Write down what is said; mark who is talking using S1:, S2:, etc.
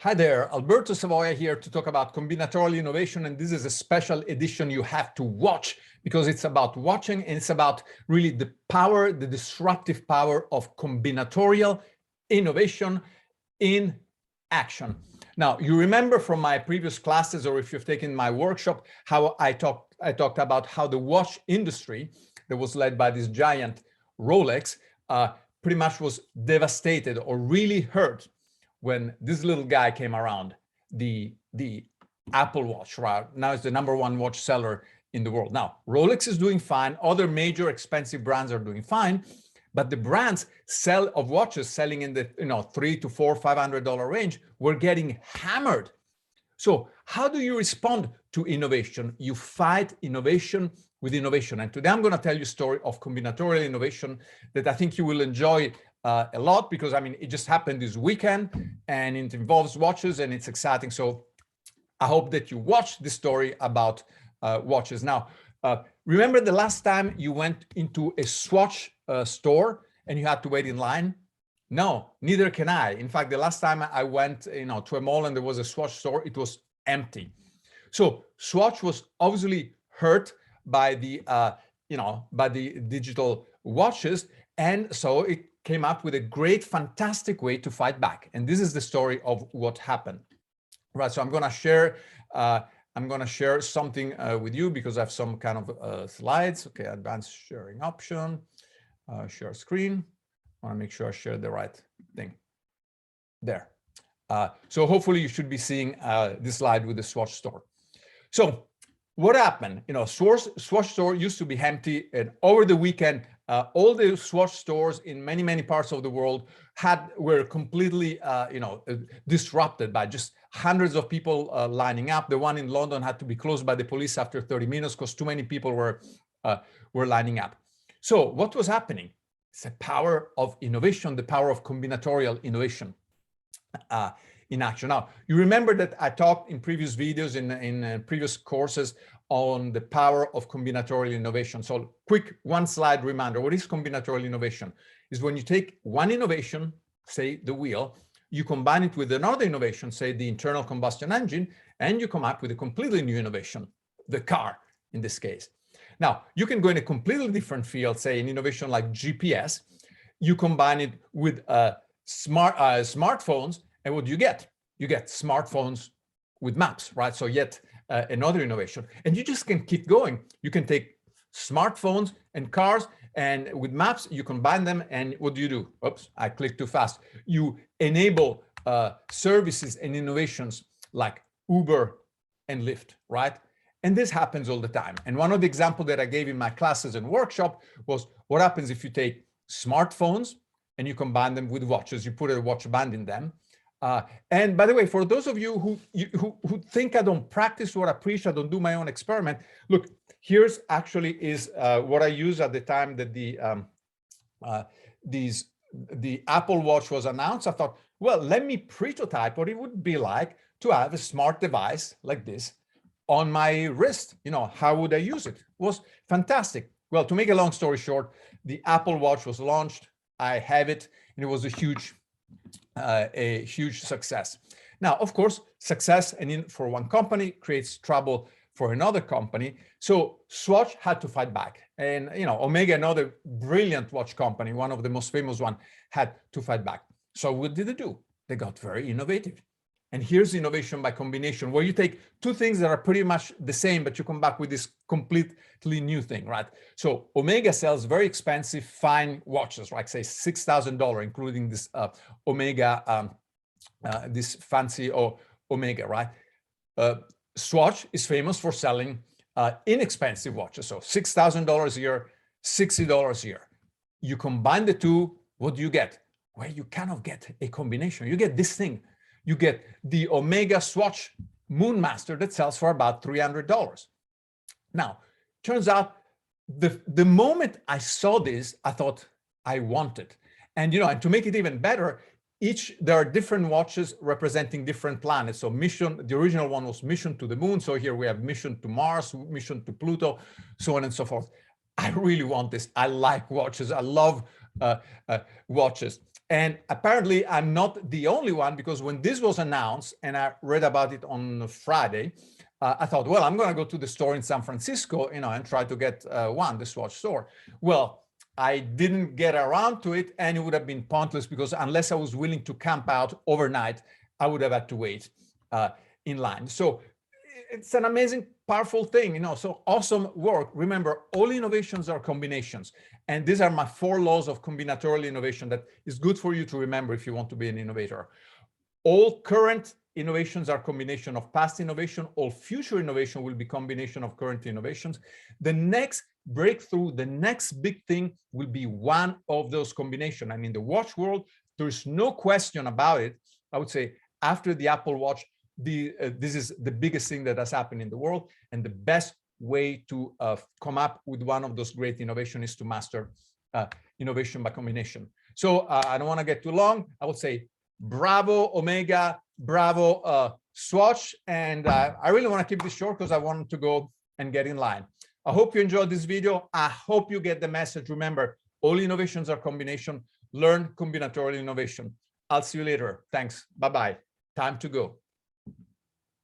S1: Hi there, Alberto Savoia here to talk about combinatorial innovation, and this is a special edition you have to watch because it's about watching and it's about really the power, the disruptive power of combinatorial innovation in action. Now, you remember from my previous classes, or if you've taken my workshop, how I talked about how the watch industry that was led by this giant Rolex pretty much was devastated or really hurt when this little guy came around, the Apple Watch, right? Now it's the #1 watch seller in the world. Now, Rolex is doing fine. Other major expensive brands are doing fine, but the brands of watches selling in the $300 to $500 range were getting hammered. So how do you respond to innovation? You fight innovation with innovation. And today I'm going to tell you a story of combinatorial innovation that I think you will enjoy a lot, because I mean, it just happened this weekend and it involves watches and it's exciting. So I hope that you watch this story about watches. Now, remember the last time you went into a Swatch store and you had to wait in line? No, neither can I. In fact, the last time I went to a mall and there was a Swatch store, it was empty. So Swatch was obviously hurt by the digital watches, and so it came up with a great, fantastic way to fight back. And this is the story of what happened. Right. So I'm going to share something with you because I have some kind of slides. Okay, advanced sharing option, share screen. I want to make sure I share the right thing. There. So hopefully you should be seeing this slide with the Swatch store. So what happened? Swatch store used to be empty, and over the weekend, all the Swatch stores in many parts of the world were completely, disrupted by just hundreds of people lining up. The one in London had to be closed by the police after 30 minutes because too many people were lining up. So what was happening? It's the power of innovation, the power of combinatorial innovation in action. Now, you remember that I talked in previous videos, in previous courses, on the power of combinatorial innovation. So quick one slide reminder, what is combinatorial innovation? Is when you take one innovation, say the wheel, you combine it with another innovation, say the internal combustion engine, and you come up with a completely new innovation, the car in this case. Now, you can go in a completely different field, say an innovation like GPS, you combine it with smartphones, and what do you get? You get smartphones with maps, right? So yet another innovation. And you just can keep going. You can take smartphones and cars, and with maps, you combine them, and what do? Oops, I clicked too fast. You enable services and innovations like Uber and Lyft, right? And this happens all the time. And one of the examples that I gave in my classes and workshop was what happens if you take smartphones and you combine them with watches, you put a watch band in them. And by the way, for those of you who think I don't practice what I preach, I don't do my own experiment, look, here's actually is what I used at the time that the Apple Watch was announced. I thought, well, let me prototype what it would be like to have a smart device like this on my wrist. How would I use it? It was fantastic. Well, to make a long story short, the Apple Watch was launched. I have it, and it was a huge success. Now, of course, success for one company creates trouble for another company. So Swatch had to fight back. And, Omega, another brilliant watch company, one of the most famous one, had to fight back. So what did they do? They got very innovative. And here's innovation by combination, where you take two things that are pretty much the same, but you come back with this completely new thing, right? So Omega sells very expensive, fine watches, right? Say $6,000, including this Omega, this fancy Omega, right? Swatch is famous for selling inexpensive watches. So $6,000 a year, $60 a year. You combine the two, what do you get? Well, you kind of get a combination. You get this thing. You get the Omega Swatch Moonmaster that sells for about $300. Now, turns out the moment I saw this, I thought I want it. And, and to make it even better, there are different watches representing different planets. So the original one was mission to the moon. So here we have mission to Mars, mission to Pluto, so on and so forth. I really want this. I like watches. I love watches. And apparently I'm not the only one, because when this was announced and I read about it on Friday, I thought, well, I'm going to go to the store in San Francisco, and try to get the Swatch store. Well, I didn't get around to it, and it would have been pointless, because unless I was willing to camp out overnight, I would have had to wait in line. So it's an amazing, powerful thing, so awesome work. Remember, all innovations are combinations. And these are my 4 laws of combinatorial innovation that is good for you to remember if you want to be an innovator. All current innovations are combination of past innovation. All future innovation will be combination of current innovations. The next breakthrough, the next big thing will be one of those combinations. And in the watch world, there's no question about it. I would say after the Apple Watch, this is the biggest thing that has happened in the world. And the best way to come up with one of those great innovations is to master innovation by combination. So I don't want to get too long. I would say bravo, Omega, bravo, Swatch. And I really want to keep this short because I want to go and get in line. I hope you enjoyed this video. I hope you get the message. Remember, all innovations are combination. Learn combinatorial innovation. I'll see you later. Thanks. Bye-bye. Time to go.